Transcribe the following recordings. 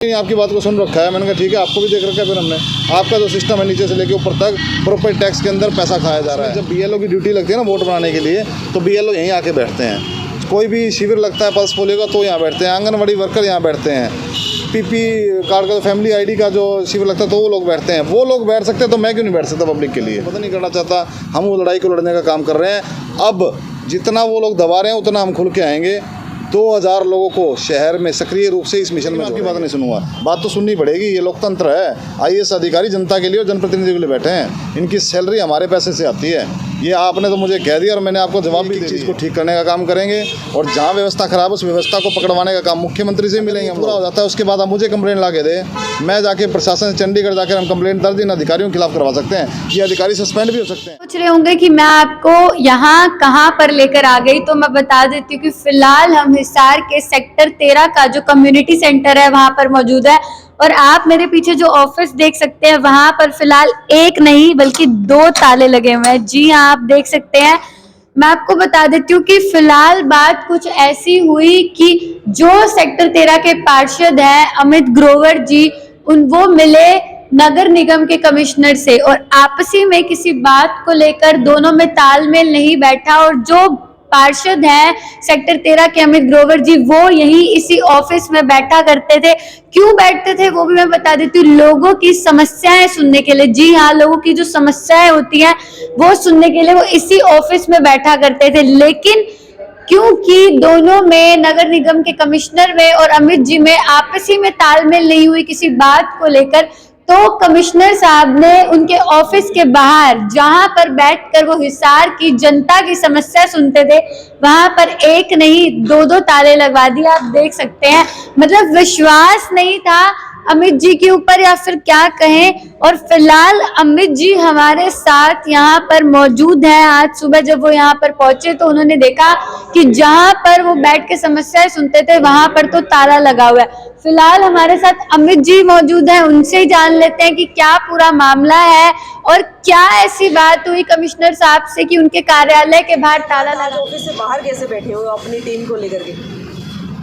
आपकी बात को सुन रखा है, मैंने कहा ठीक है, आपको भी देख रखा है। फिर हमने आपका जो सिस्टम है नीचे से लेके ऊपर तक प्रॉपर्टी टैक्स के अंदर पैसा खाया जा रहा है। जब बीएलओ की ड्यूटी लगती है ना वोट बनाने के लिए, तो बीएलओ यहीं आके बैठते हैं। कोई भी शिविर लगता है पल्स पोलियो का तो यहाँ बैठते हैं, आंगनवाड़ी वर्कर यहाँ बैठते हैं, पीपी कार्ड का फैमिली आईडी का जो शिविर लगता है तो वो लोग बैठते हैं। वो लोग बैठ सकते हैं तो मैं क्यों नहीं बैठ सकता पब्लिक के लिए? पता नहीं करना चाहता, हम वो लड़ाई को लड़ने का काम कर रहे हैं। अब जितना वो लोग दबा रहे हैं उतना हम खुल के आएंगे। 2000 लोगों को शहर में सक्रिय रूप से इस मिशन में आपकी बात नहीं सुनूंगा। बात तो सुननी पड़ेगी, ये लोकतंत्र है। आईएएस अधिकारी जनता के लिए और जनप्रतिनिधियों के लिए बैठे हैं, इनकी सैलरी हमारे पैसे से आती है। ये आपने तो मुझे कह दिया और मैंने आपको जवाब भी दिया। चीज़ को ठीक करने का काम करेंगे और जहाँ व्यवस्था खराब है उस व्यवस्था को पकड़वाने का काम मुख्यमंत्री से मिलेंगे। पूरा हो जाता है उसके बाद आप मुझे कंप्लेंट ला के दे, मैं जाके प्रशासन से चंडीगढ़ जाकर हम कंप्लेंट दर्ज इन अधिकारियों के खिलाफ करवा सकते हैं। ये अधिकारी सस्पेंड भी हो सकते हैं। सोच रहे होंगे कि मैं आपको यहाँ कहाँ पर लेकर आ गई, तो मैं बता देती हूँ कि फिलहाल हम हिसार के सेक्टर 13 का जो कम्युनिटी सेंटर है वहाँ पर मौजूद है। और आप मेरे पीछे जो ऑफिस देख सकते हैं वहाँ पर फिलहाल एक नहीं बल्कि 2 ताले लगे हुए हैं। जी हाँ, आप देख सकते हैं। मैं आपको बता देती हूँ कि फिलहाल बात कुछ ऐसी हुई कि जो सेक्टर 13 के पार्षद हैं अमित ग्रोवर जी, वो मिले नगर निगम के कमिश्नर से और आपसी में किसी बात को लेकर दोनों में तालमेल नहीं बैठा। और जो पार्षद हैं सेक्टर 13 के अमित ग्रोवर जी, वो यही इसी ऑफिस में बैठा करते थे। क्यों बैठते थे वो भी मैं बता देती हूँ, लोगों की समस्याएं सुनने के लिए। जी हाँ, लोगों की जो समस्याएं होती हैं वो सुनने के लिए वो इसी ऑफिस में बैठा करते थे। लेकिन क्योंकि दोनों में, नगर निगम के कमिश्नर में और अमित जी में आपसी में तालमेल नहीं हुई किसी बात को लेकर, तो कमिश्नर साहब ने उनके ऑफिस के बाहर जहां पर बैठकर वो हिसार की जनता की समस्या सुनते थे वहां पर एक नहीं 2 ताले लगवा दिए। आप देख सकते हैं, मतलब विश्वास नहीं था अमित जी के ऊपर या फिर क्या कहें। और फिलहाल अमित जी हमारे साथ यहाँ पर मौजूद हैं। आज सुबह जब वो यहाँ पर पहुंचे तो उन्होंने देखा कि जहाँ पर वो बैठ के समस्याएं सुनते थे वहां पर तो ताला लगा हुआ है। फिलहाल हमारे साथ अमित जी मौजूद हैं, उनसे ही जान लेते हैं कि क्या पूरा मामला है और क्या ऐसी बात हुई कमिश्नर साहब से कि उनके कार्यालय के बाहर ताला लगा। ऑफिस से बाहर कैसे बैठे हो अपनी टीम को लेकर के?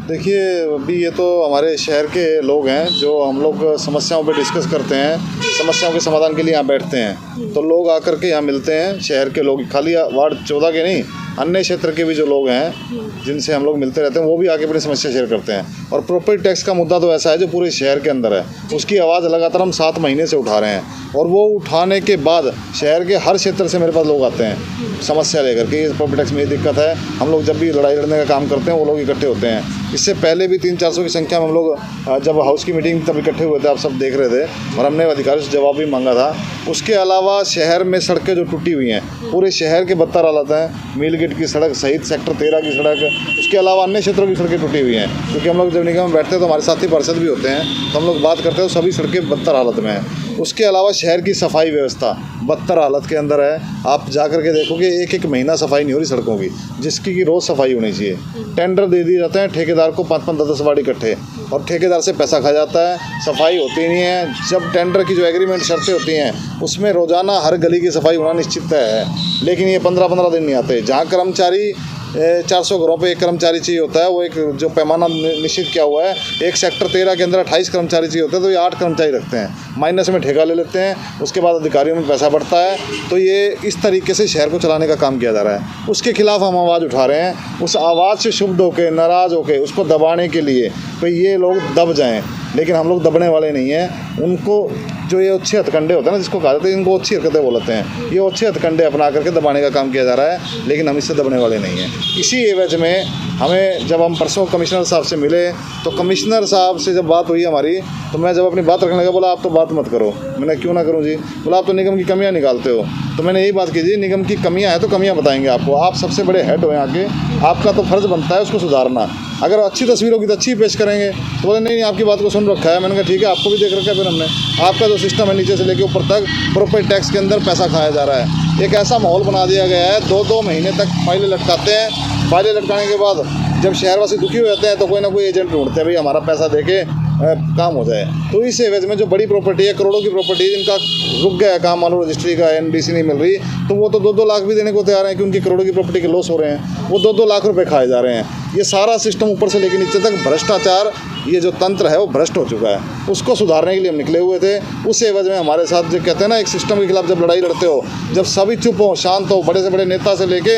देखिए, अभी ये तो हमारे शहर के लोग हैं जो हम लोग समस्याओं पे डिस्कस करते हैं, समस्याओं के समाधान के लिए यहाँ बैठते हैं। तो लोग आकर के यहाँ मिलते हैं, शहर के लोग, खाली वार्ड 14 के नहीं, अन्य क्षेत्र के भी जो लोग हैं जिनसे हम लोग मिलते रहते हैं वो भी आके अपनी समस्या शेयर करते हैं। और प्रॉपर्टी टैक्स का मुद्दा तो ऐसा है जो पूरे शहर के अंदर है, उसकी आवाज़ लगातार हम 7 महीने से उठा रहे हैं। और वो उठाने के बाद शहर के हर क्षेत्र से मेरे पास लोग आते हैं समस्या लेकर के, प्रॉपर्टी टैक्स में ये दिक्कत है। हम लोग जब भी लड़ाई लड़ने का काम करते हैं वो लोग इकट्ठे होते हैं। इससे पहले भी 300-400 की संख्या में हम लोग जब हाउस की मीटिंग तब इकट्ठे हुए थे, आप सब देख रहे थे, और हमने अधिकारियों से जवाब भी मांगा था। उसके अलावा शहर में सड़कें जो टूटी हुई हैं, पूरे शहर के बदतर हालत हैं। मील गेट की सड़क सहित सेक्टर 13 की सड़क, उसके अलावा अन्य क्षेत्रों की सड़कें टूटी हुई हैं। क्योंकि हम लोग जब निगम में बैठते हैं तो हमारे साथी पार्षद भी होते हैं, तो हम लोग बात करते हैं तो सभी सड़कें बदतर हालत में हैं। उसके अलावा शहर की सफाई व्यवस्था बदतर हालत के अंदर है। आप जा कर के देखोगे 1-1 महीना सफाई नहीं हो रही सड़कों की, जिसकी कि रोज़ सफाई होनी चाहिए। टेंडर दे दिए जाते हैं ठेकेदार को 5-5, 10-10 वार्ड इकट्ठे, और ठेकेदार से पैसा खा जाता है, सफाई होती नहीं है। जब टेंडर की जो एग्रीमेंट शर्तें होती हैं उसमें रोज़ाना हर गली की सफाई होना निश्चित है, लेकिन ये 15-15 दिन नहीं आते। जहाँ कर्मचारी 400 घरों पे 1 कर्मचारी चाहिए होता है, वो एक जो पैमाना निश्चित किया हुआ है, एक सेक्टर 13 के अंदर 28 कर्मचारी चाहिए होते हैं, तो ये 8 कर्मचारी रखते हैं, माइनस में ठेका ले लेते हैं। उसके बाद अधिकारियों में पैसा बढ़ता है। तो ये इस तरीके से शहर को चलाने का काम किया जा रहा है। उसके खिलाफ हम आवाज़ उठा रहे हैं। उस आवाज़ से क्षुब्ध होकर, नाराज़ होकर, उसको दबाने के लिए तो ये लोग दब जाएँ, लेकिन हम लोग दबने वाले नहीं हैं। उनको जो ये अच्छे हथकंडे होते हैं ना, जिसको कहा जाता है, इनको अच्छी हरकतें बोलते हैं, ये अच्छे हथकंडे अपना करके दबाने का काम किया जा रहा है, लेकिन हम इससे दबने वाले नहीं हैं। इसी एवज में हमें, जब हम परसों कमिश्नर साहब से मिले तो कमिश्नर साहब से जब बात हुई हमारी, तो मैं जब अपनी बात रखने लगा, बोला आप तो बात मत करो। मैंने क्यों ना करूँ जी? बोला आप तो निगम की कमियाँ निकालते हो। तो मैंने यही बात की, जी निगम की कमियाँ हैं तो कमियाँ बताएंगे आपको, आप सबसे बड़े हेड हो यहाँ के, आपका तो फर्ज़ बनता है उसको सुधारना। अगर अच्छी तस्वीर होगी तो अच्छी पेश करेंगे। तो बोले नहीं, आपकी बात को सुन रखा है। मैंने कहा ठीक है, आपको भी देख रखा है। फिर हमने आपका जो सिस्टम है नीचे से लेके ऊपर तक प्रॉपर्टी टैक्स के अंदर पैसा खाया जा रहा है। एक ऐसा माहौल बना दिया गया है, 2-2 महीने तक फाइलें लटकाते हैं। फाइलें लटकाने के बाद जब शहरवासी दुखी हो जाते हैं तो कोई ना कोई एजेंट ढूंढते हैं, भाई हमारा पैसा दे के काम हो जाए। तो इस एवज में जो बड़ी प्रॉपर्टी है, करोड़ों की प्रॉपर्टी, जिनका रुक गया है काम, मान लो रजिस्ट्री का, एनडीसी नहीं मिल रही, तो वो तो 2-2 लाख भी देने को तैयार हैं कि उनकी करोड़ों की प्रॉपर्टी के लॉस हो रहे हैं। वो 2-2 लाख रुपए खाए जा रहे हैं। ये सारा सिस्टम ऊपर से लेकर नीचे तक भ्रष्टाचार ये जो तंत्र है वो भ्रष्ट हो चुका है, उसको सुधारने के लिए हम निकले हुए थे। उस एवज में हमारे साथ जो कहते हैं ना, एक सिस्टम के खिलाफ जब लड़ाई लड़ते हो, जब सभी चुप हो, शांत हो, बड़े से बड़े नेता से लेके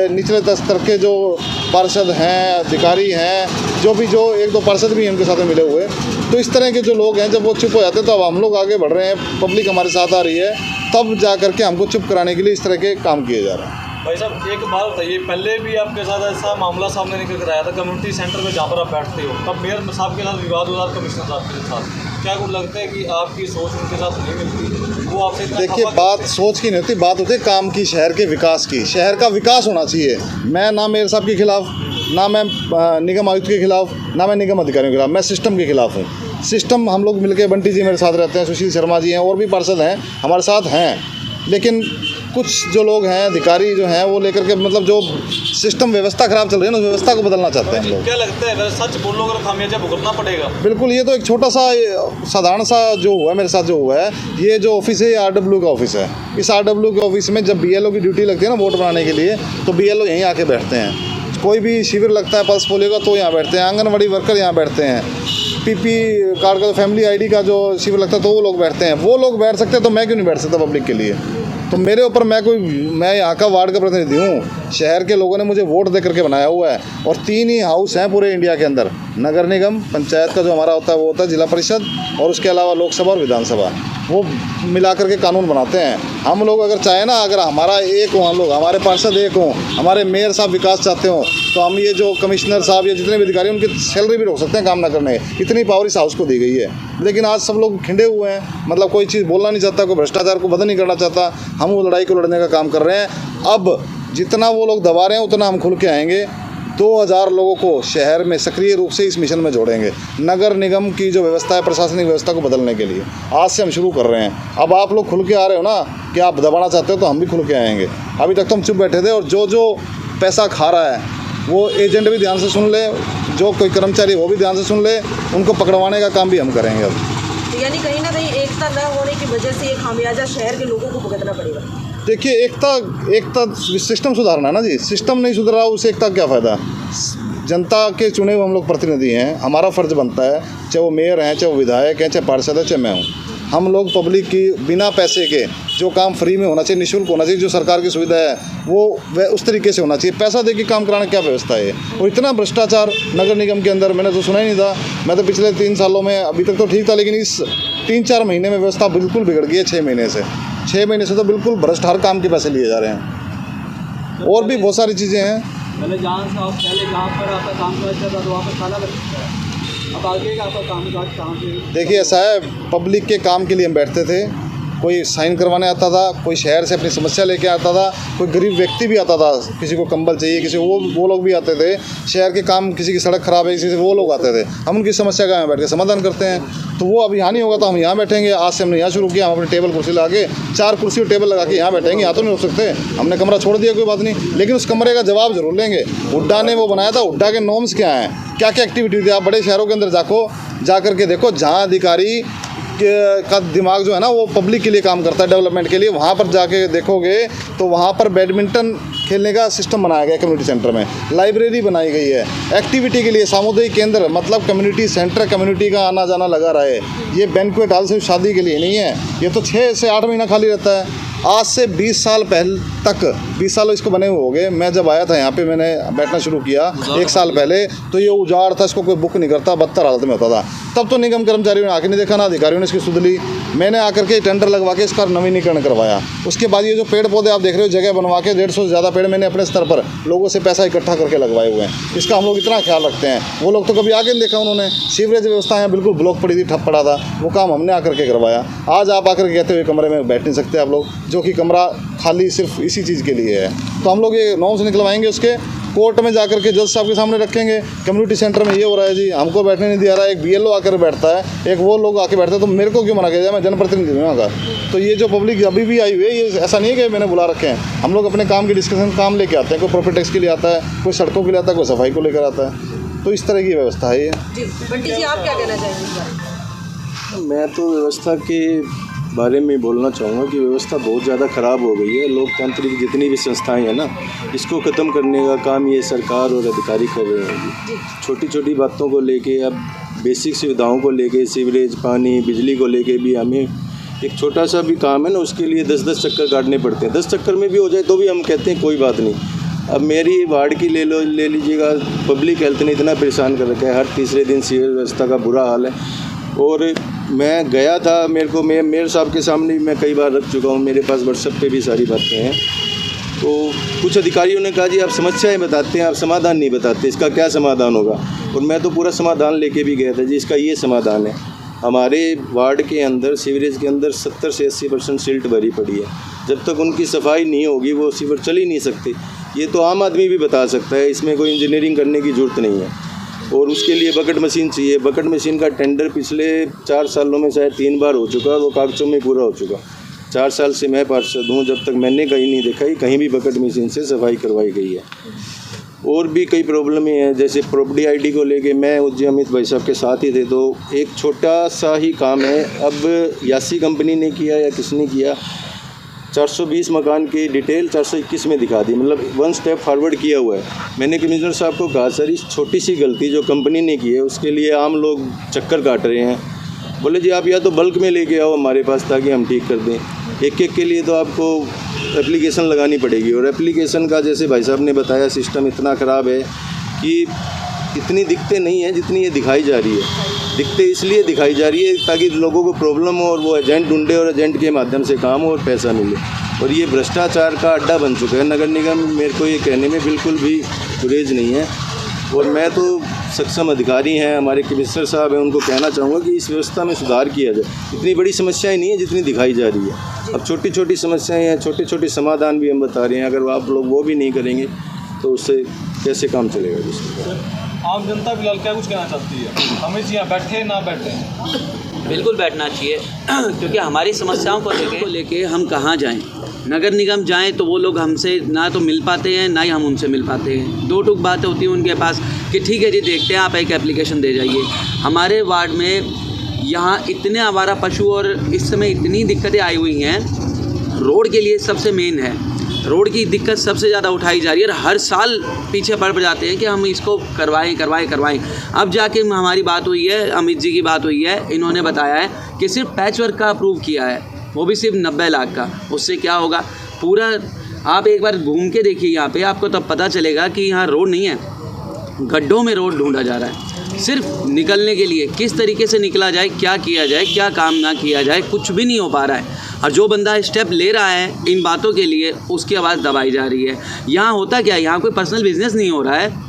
निचले स्तर के जो पार्षद हैं, अधिकारी हैं, जो 1-2 पार्षद भी इनके साथ में मिले हुए, तो इस तरह के जो लोग हैं जब वो चुप हो जाते हैं तो अब हम लोग आगे बढ़ रहे हैं, पब्लिक हमारे साथ आ रही है, तब जा करके हमको चुप कराने के लिए इस तरह के काम किए जा रहे हैं। भाई साहब एक बात बताइए, पहले भी आपके साथ ऐसा मामला सामने निकल कर आया था कम्युनिटी सेंटर में जहाँ पर आप बैठते हो, तब मेयर साहब के साथ विवाद हुआ, कमिश्नर साहब के साथ, क्या कुछ लगता है कि आपकी सोच उनके साथ नहीं मिलती, वो आपसे? देखिए, बात सोच की नहीं होती, बात होती है काम की, शहर के विकास की। शहर का विकास होना चाहिए। मैं ना मेयर साहब के खिलाफ, ना मैं निगम आयुक्त के खिलाफ, ना मैं निगम अधिकारियों के खिलाफ, मैं सिस्टम के खिलाफ हूँ। सिस्टम हम लोग मिलके, बंटी जी मेरे साथ रहते हैं, सुशील शर्मा जी हैं, और भी पार्षद हैं हमारे साथ हैं, लेकिन कुछ जो लोग हैं, अधिकारी जो हैं, वो लेकर के मतलब जो सिस्टम व्यवस्था खराब चल रही है ना, उस व्यवस्था को बदलना चाहते हैं लोग। क्या लगता है अगर सच बोलो अगर खामियाजा भुगतना पड़ेगा? बिल्कुल, ये तो एक छोटा सा साधारण सा जो हुआ है मेरे साथ, जो हुआ है, ये जो ऑफिस है, ये RW का ऑफिस है। इस RW के ऑफिस में जब BLO की ड्यूटी लगती है ना वोट बनाने के लिए, तो BLO यहीं आके बैठते हैं। कोई भी शिविर लगता है पल्स पोलियो का, तो यहाँ बैठते हैं। आंगनवाड़ी वर्कर यहाँ बैठते हैं। PP कार्ड का, फैमिली ID का जो शिविर लगता है, तो वो लोग बैठते हैं। वो लोग बैठ सकते हैं तो मैं क्यों नहीं बैठ सकता पब्लिक के लिए? तो मेरे ऊपर, मैं यहाँ का वार्ड का प्रतिनिधि हूँ, शहर के लोगों ने मुझे वोट दे करके बनाया हुआ है, और 3 ही हाउस हैं पूरे इंडिया के अंदर, नगर निगम, पंचायत का जो हमारा होता है वो होता है जिला परिषद, और उसके अलावा लोकसभा और विधानसभा, वो मिला करके कानून बनाते हैं। हम लोग अगर चाहें ना, अगर हमारा एक हो, हम लोग, हमारे पार्षद एक हों, हमारे मेयर साहब विकास चाहते हो, तो हम ये जो कमिश्नर साहब या जितने भी अधिकारी, उनकी सैलरी भी रोक सकते हैं काम ना करने। इतनी पावर इस हाउस को दी गई है, लेकिन आज सब लोग खिंडे हुए हैं, मतलब कोई चीज़ बोलना नहीं चाहता, कोई भ्रष्टाचार को बंद नहीं करना चाहता। हम वो लड़ाई को लड़ने का काम कर रहे हैं। अब जितना वो लोग दबा रहे हैं, उतना हम खुल के आएंगे। 2000 लोगों को शहर में सक्रिय रूप से इस मिशन में जोड़ेंगे, नगर निगम की जो व्यवस्था है, प्रशासनिक व्यवस्था को बदलने के लिए। आज से हम शुरू कर रहे हैं। अब आप लोग खुल के आ रहे हो ना, कि आप दबाना चाहते हो, तो हम भी खुल के आएंगे। अभी तक तो हम चुप बैठे थे, और जो पैसा खा रहा है वो एजेंट भी ध्यान से सुन ले, जो कोई कर्मचारी वो भी ध्यान से सुन ले, उनको पकड़वाने का काम भी हम करेंगे अब। यानी कहीं ना कहीं एकता न होने की वजह से ये खामियाजा शहर के लोगों को भुगतना पड़ेगा। देखिए, एकता सिस्टम सुधारना है ना जी। सिस्टम नहीं सुधर रहा, उससे एकता क्या फ़ायदा? जनता के चुने हुए हम लोग प्रतिनिधि हैं, हमारा फ़र्ज़ बनता है, चाहे वो मेयर हैं, चाहे वो विधायक हैं, चाहे पार्षद है, चाहे मैं हूँ, हम लोग पब्लिक की बिना पैसे के जो काम फ्री में होना चाहिए, निःशुल्क होना चाहिए, जो सरकार की सुविधा है वो उस तरीके से होना चाहिए। पैसा दे के काम कराना क्या व्यवस्था है? और इतना भ्रष्टाचार नगर निगम के अंदर मैंने तो सुना ही नहीं था। मैं तो पिछले 3 सालों में, अभी तक तो ठीक था, लेकिन इस 3-4 महीने में व्यवस्था बिल्कुल बिगड़ गई है। 6 महीने से तो बिल्कुल भ्रष्ट, हर काम के पैसे लिए जा रहे हैं। और भी बहुत सारी चीज़ें हैं। पहले जहाँ पर आपका काम करता था तो वहाँ पर ताला लगता है, अब आगे का आपका काम काज कहाँ पे? देखिए, ऐसा है, पब्लिक के काम के लिए हम बैठते थे। कोई साइन करवाने आता था, कोई शहर से अपनी समस्या लेके आता था, कोई गरीब व्यक्ति भी आता था, किसी को कंबल चाहिए, किसी को वो लोग भी आते थे। शहर के काम, किसी की सड़क ख़राब है, किसी से, वो लोग आते थे। हम उनकी समस्या का यहाँ बैठ के समाधान करते हैं। तो वो अब यहाँ नहीं होगा तो हम यहाँ बैठेंगे। आज से हमने यहाँ शुरू किया, हम अपनी टेबल कुर्सी लगा के, 4 कुर्सी और टेबल लगा के यहाँ बैठेंगे। यहाँ तो नहीं हो सकते, हमने कमरा छोड़ दिया, कोई बात नहीं, लेकिन उस कमरे का जवाब जरूर लेंगे। हुड्डा ने वो बनाया था, हुड्डा के नॉर्म्स क्या हैं, क्या क्या एक्टिविटी थी। आप बड़े शहरों के अंदर जा करके देखो, जहाँ अधिकारी का दिमाग जो है ना वो पब्लिक के लिए काम करता है, डेवलपमेंट के लिए, वहाँ पर जाके देखोगे तो वहाँ पर बैडमिंटन खेलने का सिस्टम बनाया गया है कम्युनिटी सेंटर में, लाइब्रेरी बनाई गई है, एक्टिविटी के लिए सामुदायिक केंद्र, मतलब कम्युनिटी सेंटर, कम्युनिटी का आना जाना लगा रहा है। ये बैंक्वेट हॉल सिर्फ शादी के लिए नहीं है, ये तो 6 से 8 महीना खाली रहता है। आज से 20 साल पहले तक, 20 साल इसको बने हुए हो गए। मैं जब आया था यहाँ पे, मैंने बैठना शुरू किया 1 साल पहले, तो ये उजाड़ था, इसको कोई बुक नहीं करता, बदतर हालत में होता था। तब तो निगम कर्मचारियों ने आके नहीं देखा, ना अधिकारियों ने इसकी सुध ली। मैंने आकर के टेंडर लगवा के इसका नवीनीकरण करवाया। उसके बाद ये जो पेड़ पौधे आप देख रहे हो, जगह बनवा के 150 से ज़्यादा पेड़ मैंने अपने स्तर पर लोगों से पैसा इकट्ठा करके लगवाए हुए हैं। इसका हम लोग इतना ख्याल रखते हैं। वो लोग तो कभी आगे नहीं देखा उन्होंने। सीवरेज व्यवस्था यहाँ बिल्कुल ब्लॉक पड़ी थी, ठप पड़ा था, वो काम हमने आकर के करवाया। आज आप आकर के कहते हुए कमरे में बैठ नहीं सकते आप लोग, जो कि कमरा खाली सिर्फ इसी चीज़ के लिए है। तो हम लोग ये नॉर्म्स निकलवाएंगे, उसके कोर्ट में जाकर के जज साहब के सामने रखेंगे। कम्युनिटी सेंटर में ये हो रहा है जी, हमको बैठने नहीं दिया रहा है। एक BLO आकर बैठता है, एक वो लोग आके बैठते हैं, तो मेरे को क्यों मना किया जाए? मैं जनप्रतिनिधि हूँ यहाँ का। तो ये जो पब्लिक अभी भी आई हुई है, ये ऐसा नहीं है कि मैंने बुला रखे हैं। हम लोग अपने काम की डिस्कशन काम लेके आते हैं। कोई प्रॉपर्टी टैक्स के लिए आता है, कोई सड़कों के लिए आता है, कोई सफाई को लेकर आता है। तो इस तरह की व्यवस्था है ये। जी बंटी जी, आप क्या कहना चाहेंगे इस बारे में? मैं तो व्यवस्था के बारे में बोलना चाहूँगा कि व्यवस्था बहुत ज़्यादा ख़राब हो गई है। लोकतंत्र की जितनी भी संस्थाएं हैं ना, इसको ख़त्म करने का काम ये सरकार और अधिकारी कर रहे हैं। छोटी छोटी बातों को लेके अब बेसिक सुविधाओं को लेके, सीवरेज, पानी, बिजली को लेके भी हमें एक छोटा सा भी काम है ना, उसके लिए 10-10 चक्कर काटने पड़ते हैं। 10 चक्कर में भी हो जाए तो भी हम कहते हैं कोई बात नहीं। अब मेरी वार्ड की ले लीजिएगा, पब्लिक हेल्थ ने इतना परेशान कर रखा है, हर तीसरे दिन सीवर व्यवस्था का बुरा हाल है। और मैं गया था, मेयर साहब के सामने मैं कई बार रख चुका हूँ, मेरे पास व्हाट्सएप पे भी सारी बातें हैं। तो कुछ अधिकारियों ने कहा जी आप समस्याएं बताते हैं, आप समाधान नहीं बताते, इसका क्या समाधान होगा। और मैं तो पूरा समाधान लेके भी गया था जी, इसका ये समाधान है। हमारे वार्ड के अंदर, सीवरेज के अंदर 70 से 80% सिल्ट भरी पड़ी है। जब तक उनकी सफाई नहीं होगी वो सीवर चल ही नहीं सकती। ये तो आम आदमी भी बता सकता है, इसमें कोई इंजीनियरिंग करने की ज़रूरत नहीं है। और उसके लिए बकेट मशीन चाहिए। बकेट मशीन का टेंडर पिछले 4 सालों में शायद 3 बार हो चुका, वो कागज़ों में पूरा हो चुका। 4 साल से मैं पार्षद हूँ, जब तक मैंने कहीं नहीं देखा कहीं भी बकेट मशीन से सफाई करवाई गई है। और भी कई प्रॉब्लम हैं, जैसे प्रॉपर्टी आईडी को लेके मैं उज्जैन अमित भाई साहब के साथ ही थे, तो एक छोटा सा ही काम है। अब यासी कंपनी ने किया या किसने किया, 420 मकान की डिटेल 421 में दिखा दी, मतलब 1 स्टेप फॉरवर्ड किया हुआ है। मैंने कमिश्नर साहब को कहा सर इस छोटी सी गलती जो कंपनी ने की है उसके लिए आम लोग चक्कर काट रहे हैं। बोले जी आप या तो बल्क में लेके आओ हमारे पास ताकि हम ठीक कर दें। एक के लिए तो आपको एप्लीकेशन लगानी पड़ेगी। और एप्लीकेशन का जैसे भाई साहब ने बताया सिस्टम इतना ख़राब है कि इतनी दिक्कतें नहीं हैं जितनी ये दिखाई जा रही है। दिक्कतें इसलिए दिखाई जा रही है ताकि लोगों को प्रॉब्लम हो और वो एजेंट ढूंढे और एजेंट के माध्यम से काम हो और पैसा मिले। और ये भ्रष्टाचार का अड्डा बन चुका है नगर निगम। मेरे को ये कहने में बिल्कुल भी गुरेज नहीं है। और मैं तो सक्षम अधिकारी हैं, हमारे कमिश्नर साहब हैं, उनको कहना चाहूँगा कि इस व्यवस्था में सुधार किया जाए। इतनी बड़ी समस्याएं नहीं है जितनी दिखाई जा रही है। अब छोटी छोटी समस्याएं हैं, छोटे छोटे समाधान भी हम बता रहे हैं। अगर आप लोग वो भी नहीं करेंगे तो उससे कैसे काम चलेगा जिससे। आम जनता फिलहाल क्या कुछ कहना चाहती है, हमें यहाँ बैठे ना बैठे? बिल्कुल बैठना चाहिए क्योंकि हमारी समस्याओं को लेके हम कहाँ जाएं। नगर निगम जाएं तो वो लोग हमसे ना तो मिल पाते हैं ना ही हम उनसे मिल पाते हैं। 2 टूक बातें होती हैं उनके पास कि ठीक है जी देखते हैं, आप एक एप्लीकेशन दे जाइए। हमारे वार्ड में यहाँ इतने आवारा पशु और इस समय इतनी दिक्कतें आई हुई हैं। रोड के लिए सबसे मेन है, रोड की दिक्कत सबसे ज़्यादा उठाई जा रही है और हर साल पीछे पड़ जाते हैं कि हम इसको करवाएं। अब जाके हमारी बात हुई है, अमित जी की बात हुई है, इन्होंने बताया है कि सिर्फ पैच वर्क का अप्रूव किया है, वो भी सिर्फ 90 लाख का। उससे क्या होगा, पूरा आप एक बार घूम के देखिए यहाँ पे, आपको तब पता चलेगा कि यहाँ रोड नहीं है, गड्ढों में रोड ढूंढा जा रहा है। सिर्फ निकलने के लिए किस तरीके से निकला जाए, क्या किया जाए, क्या काम ना किया जाए, कुछ भी नहीं हो पा रहा है। और जो बंदा स्टेप ले रहा है इन बातों के लिए उसकी आवाज़ दबाई जा रही है। यहाँ होता क्या है, यहाँ कोई पर्सनल बिजनेस नहीं हो रहा है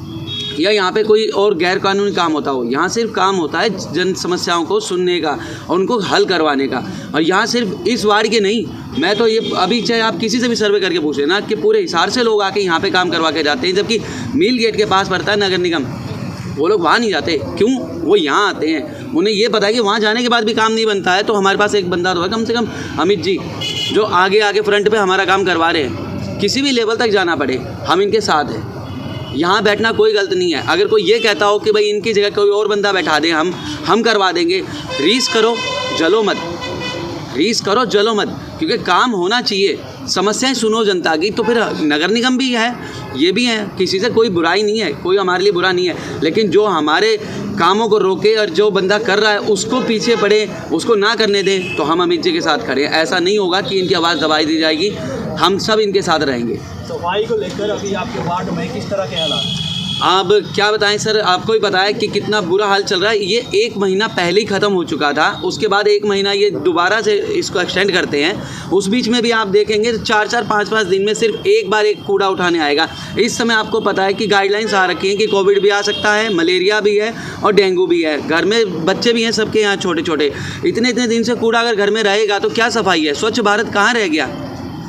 या यहाँ पे कोई और गैर कानूनी काम होता हो। यहाँ सिर्फ काम होता है जन समस्याओं को सुनने का और उनको हल करवाने का। और यहाँ सिर्फ इस वार्ड के नहीं, मैं तो ये अभी चाहे आप किसी से भी सर्वे करके पूछ लेना कि पूरे हिसार से लोग आके यहाँ पे काम करवा के जाते हैं, जबकि मिल गेट के पास पड़ता है नगर निगम, वो लोग वहाँ नहीं जाते। क्यों? वो यहाँ आते हैं, उन्हें ये पता है कि वहाँ जाने के बाद भी काम नहीं बनता है। तो हमारे पास एक बंदा तो है कम से कम, अमित जी, जो आगे फ्रंट पे हमारा काम करवा रहे हैं। किसी भी लेवल तक जाना पड़े हम इनके साथ हैं। यहाँ बैठना कोई गलत नहीं है। अगर कोई ये कहता हो कि भाई इनकी जगह कोई और बंदा बैठा दें, हम करवा देंगे, रीस करो जलो मत, क्योंकि काम होना चाहिए। समस्याएं सुनो जनता की, तो फिर नगर निगम भी है, ये भी है, किसी से कोई बुराई नहीं है, कोई हमारे लिए बुरा नहीं है। लेकिन जो हमारे कामों को रोके और जो बंदा कर रहा है उसको पीछे पड़े, उसको ना करने दें, तो हम अमित जी के साथ खड़े हैं। ऐसा नहीं होगा कि इनकी आवाज़ दबाई दी जाएगी, हम सब इनके साथ रहेंगे। सफाई को लेकर अभी आपके वार्ड में किस तरह के हालात? अब क्या बताएं सर, आपको ही पता है कि कितना बुरा हाल चल रहा है। ये 1 महीना पहले ही ख़त्म हो चुका था, उसके बाद 1 महीना ये दोबारा से इसको एक्सटेंड करते हैं। उस बीच में भी आप देखेंगे 4-4, 5-5 दिन में सिर्फ एक बार एक कूड़ा उठाने आएगा। इस समय आपको पता है कि गाइडलाइंस आ रखी हैं कि कोविड भी आ सकता है, मलेरिया भी है और डेंगू भी है। घर में बच्चे भी हैं सबके यहाँ छोटे छोटे। इतने दिन से कूड़ा अगर घर में रहेगा तो क्या सफाई है? स्वच्छ भारत कहाँ रह गया?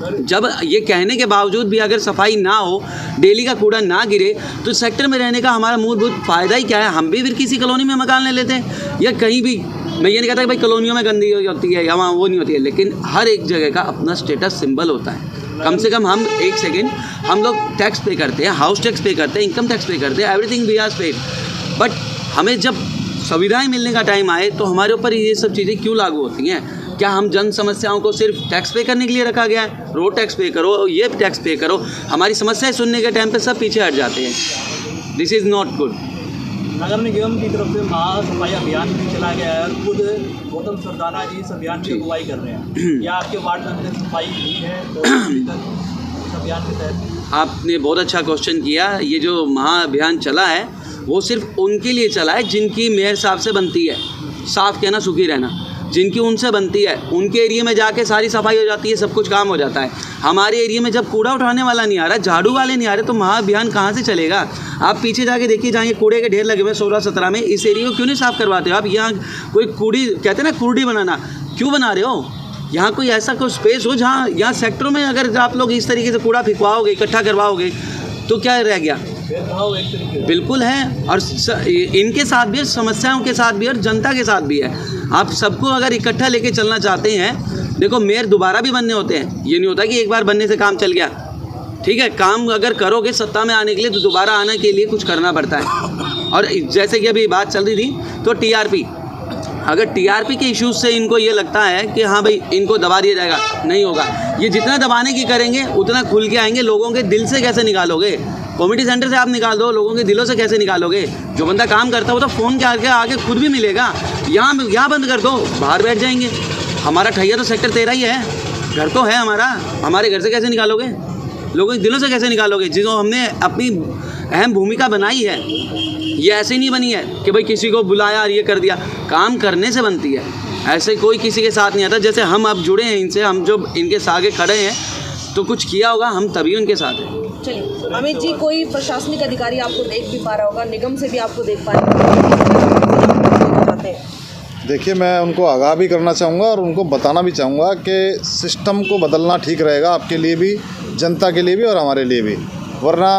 जब ये कहने के बावजूद भी अगर सफाई ना हो, डेली का कूड़ा ना गिरे, तो सेक्टर में रहने का हमारा मूलभूत फ़ायदा ही क्या है? हम भी फिर किसी कॉलोनी में मकान ले लेते हैं या कहीं भी। मैं ये नहीं कहता कि भाई कॉलोनियों में गंदगी होती है या वहाँ वो नहीं होती है, लेकिन हर एक जगह का अपना स्टेटस सिंबल होता है। कम से कम हम हम लोग टैक्स पे करते हैं, हाउस टैक्स पे करते हैं, इनकम टैक्स पे करते हैं, everything we are paid. But हमें जब सुविधाएँ मिलने का टाइम आए तो हमारे ऊपर ये सब चीज़ें क्यों लागू होती हैं? क्या हम जन समस्याओं को सिर्फ टैक्स पे करने के लिए रखा गया है? रोड टैक्स पे करो, ये टैक्स पे करो, हमारी समस्याएं सुनने के टाइम पे सब पीछे हट जाते हैं। This is not good. नगर निगम की तरफ से महा सफाई अभियान भी चला गया है और खुद गौतम सरदाना जी इस अभियान की अगुवाई कर रहे हैं। क्या आपके वार्ड में अंदर सफाई हुई है तो इस अभियान के तहत? आपने बहुत अच्छा क्वेश्चन किया। ये जो महा अभियान चला है वो सिर्फ उनके लिए चला है जिनकी मेयर साहब से बनती है, साफ कहना सुखी रहना, जिनकी उनसे बनती है उनके एरिया में जाके सारी सफाई हो जाती है, सब कुछ काम हो जाता है। हमारे एरिया में जब कूड़ा उठाने वाला नहीं आ रहा, झाड़ू वाले नहीं आ रहे, तो महाअभियान कहाँ से चलेगा? आप पीछे जाके देखिए, जहाँ ये कूड़े के ढेर लगे हुए 16-17 में, इस एरिया को क्यों नहीं साफ़ करवाते हो आप? यहाँ कोई कूड़ी कहते हैं ना, कूड़ी बनाना, क्यों बना रहे हो? यहाँ कोई ऐसा कोई स्पेस हो जहाँ यहाँ सेक्टरों में अगर आप लोग इस तरीके से कूड़ा फिकवाओगे, इकट्ठा करवाओगे, तो क्या रह गया? बिल्कुल है। और इनके साथ भी, समस्याओं के साथ भी और जनता के साथ भी है। आप सबको अगर इकट्ठा लेके चलना चाहते हैं, देखो मेयर दोबारा भी बनने होते हैं, ये नहीं होता कि एक बार बनने से काम चल गया। ठीक है, काम अगर करोगे सत्ता में आने के लिए तो दोबारा आने के लिए कुछ करना पड़ता है। और जैसे कि अभी बात चल रही थी तो टीआरपी, अगर टीआरपी के इश्यूज से इनको ये लगता है कि हाँ भाई इनको दबा दिया जाएगा, नहीं होगा। ये जितना दबाने की करेंगे उतना खुल के आएंगे। लोगों के दिल से कैसे निकालोगे? कम्युनिटी सेंटर से आप निकाल दो, लोगों के दिलों से कैसे निकालोगे? जो बंदा काम करता है वो तो फ़ोन के आगे खुद भी मिलेगा। यहाँ बंद कर दो, बाहर बैठ जाएंगे। हमारा ठैया तो सेक्टर 13 ही है, घर तो है हमारा, हमारे घर से कैसे निकालोगे? लोगों के दिलों से कैसे निकालोगे? जिसको हमने अपनी अहम भूमिका बनाई है, ये ऐसे नहीं बनी है कि भाई किसी को बुलाया और ये कर दिया। काम करने से बनती है, ऐसे कोई किसी के साथ नहीं आता। जैसे हम अब जुड़े हैं इनसे, हम जो इनके आगे खड़े हैं तो कुछ किया होगा, हम तभी उनके साथ हैं। चलिए अमित जी, कोई प्रशासनिक अधिकारी आपको देख भी पा रहा होगा, निगम से भी आपको देख पा रहे हैं? देखिए, मैं उनको आगाह भी करना चाहूँगा और उनको बताना भी चाहूँगा कि सिस्टम को बदलना ठीक रहेगा, आपके लिए भी, जनता के लिए भी और हमारे लिए भी। वरना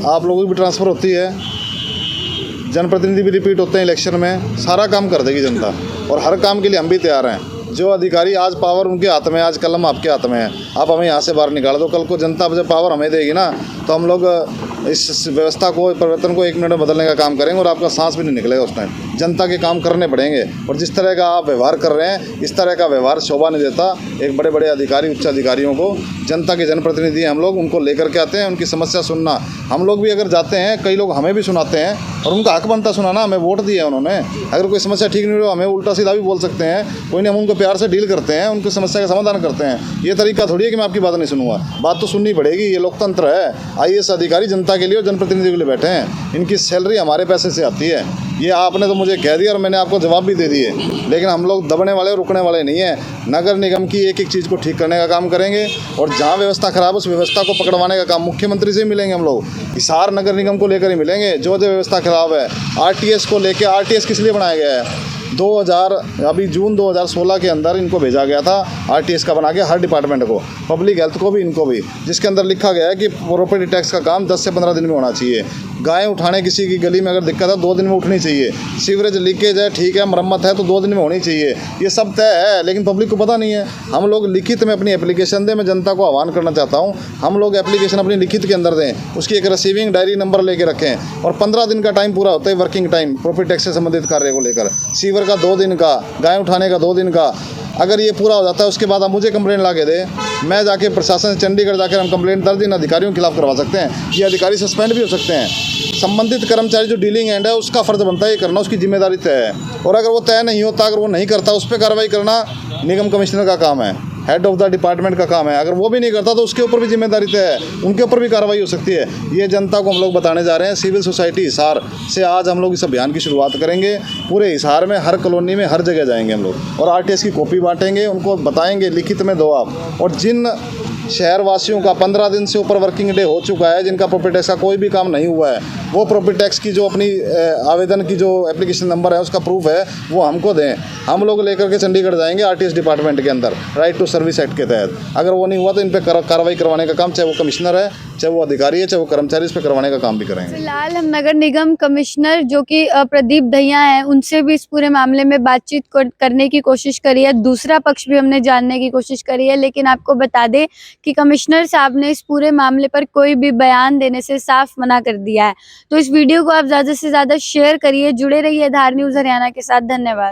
आप लोगों की भी ट्रांसफ़र होती है, जनप्रतिनिधि भी रिपीट होते हैं इलेक्शन में, सारा काम कर देगी जनता और हर काम के लिए हम भी तैयार हैं। जो अधिकारी आज पावर उनके हाथ में, आज कलम आपके हाथ में है, आप हमें यहाँ से बाहर निकाल दो। कल को जनता जब पावर हमें देगी ना, तो हम लोग इस व्यवस्था को, परिवर्तन को 1 मिनट में बदलने का काम करेंगे और आपका सांस भी नहीं निकलेगा उस टाइम। जनता के काम करने पड़ेंगे और जिस तरह का आप व्यवहार कर रहे हैं, इस तरह का व्यवहार शोभा नहीं देता। एक बड़े बड़े अधिकारी, उच्च अधिकारियों को, जनता के जनप्रतिनिधि हम लोग, उनको लेकर के आते हैं, उनकी समस्या सुनना। हम लोग भी अगर जाते हैं, कई लोग हमें भी सुनाते हैं और उनका हक बनता सुनाना, हमें वोट दिया है उन्होंने। अगर कोई समस्या ठीक नहीं हो, हमें उल्टा सीधा भी बोल सकते हैं, कोई नहीं, हम उनको प्यार से डील करते हैं, उनकी समस्या का समाधान करते हैं। ये तरीका थोड़ी है कि मैं आपकी बात नहीं सुनूंगा, बात तो सुननी पड़ेगी। ये लोकतंत्र है। IAS अधिकारी जनता के लिए और जनप्रतिनिधि के लिए बैठे हैं, इनकी सैलरी हमारे पैसे से आती है। ये आपने तो मुझे कह दिया और मैंने आपको जवाब भी दे दिए, लेकिन हम लोग दबने वाले, रुकने वाले नहीं हैं। नगर निगम की एक एक चीज़ को ठीक करने का काम करेंगे और जहाँ व्यवस्था खराब है उस व्यवस्था को पकड़वाने का काम मुख्यमंत्री से ही मिलेंगे। हम लोग हिसार नगर निगम को लेकर ही मिलेंगे। जो व्यवस्था खराब है, RTS को लेकर, RTS किस लिए बनाया गया है? जून 2016 के अंदर इनको भेजा गया था RTS का बना के, हर डिपार्टमेंट को, पब्लिक हेल्थ को भी, इनको भी, जिसके अंदर लिखा गया है कि प्रॉपर्टी टैक्स का काम 10 से 15 दिन में होना चाहिए। गाय उठाने किसी की गली में अगर दिक्कत है 2 दिन में उठनी चाहिए। सीवरेज लीकेज है, ठीक है, मरम्मत है तो 2 दिन में होनी चाहिए। ये सब तय है, लेकिन पब्लिक को पता नहीं है। हम लोग लिखित में अपनी एप्लीकेशन दें। मैं जनता को आह्वान करना चाहता हूँ, हम लोग एप्लीकेशन अपनी लिखित के अंदर दें, उसकी एक रिसीविंग डायरी नंबर लेके रखें और 15 दिन का टाइम पूरा होता है, वर्किंग टाइम, प्रॉपर्टी टैक्स से संबंधित कार्य को लेकर। सीवर का 2 दिन का, गाय उठाने का 2 दिन का, अगर ये पूरा हो जाता है उसके बाद आप मुझे कंप्लेंट ला के दे, मैं जाके प्रशासन से चंडीगढ़ जाकर हम कंप्लेंट दर्ज इन अधिकारियों के खिलाफ करवा सकते हैं। ये अधिकारी सस्पेंड भी हो सकते हैं। संबंधित कर्मचारी जो डीलिंग एंड है उसका फ़र्ज बनता है ये करना, उसकी जिम्मेदारी तय है। और अगर वो तय नहीं होता, अगर वो नहीं करता, उस पर कार्रवाई करना निगम कमिश्नर का काम है, हेड ऑफ द डिपार्टमेंट का काम है। अगर वो भी नहीं करता तो उसके ऊपर भी जिम्मेदारी तय है, उनके ऊपर भी कार्रवाई हो सकती है। ये जनता को हम लोग बताने जा रहे हैं। सिविल सोसाइटी हिसार से आज हम लोग इस अभियान की शुरुआत करेंगे। पूरे हिसार में, हर कॉलोनी में, हर जगह जाएंगे हम लोग और RTS की कॉपी बांटेंगे, उनको बताएंगे, लिखित में दो आप। और जिन शहरवासियों का 15 दिन से ऊपर वर्किंग डे हो चुका है, जिनका प्रॉपर्टी टैक्स का कोई भी काम नहीं हुआ है, वो प्रॉपर्टी टैक्स की जो अपनी आवेदन की जो एप्लीकेशन नंबर है उसका प्रूफ है वो हमको दें। हम लोग लेकर के चंडीगढ़ जाएंगे RTS डिपार्टमेंट के अंदर, राइट टू सर्विस एक्ट के तहत। अगर वो नहीं हुआ तो इन पर कार्रवाई करवाने का काम, चाहे वो कमिश्नर है, चाहे वो अधिकारी है, चाहे वो कर्मचारी, इस पर करवाने का काम भी करेंगे। फिलहाल हम नगर निगम कमिश्नर जो कि प्रदीप दहिया हैं, उनसे भी इस पूरे मामले में बातचीत करने की कोशिश करी है। दूसरा पक्ष भी हमने जानने की कोशिश करी है, लेकिन आपको बता दें कि कमिश्नर साहब ने इस पूरे मामले पर कोई भी बयान देने से साफ मना कर दिया है। तो इस वीडियो को आप ज़्यादा से ज़्यादा शेयर करिए। जुड़े रहिए आधार न्यूज़ हरियाणा के साथ। धन्यवाद।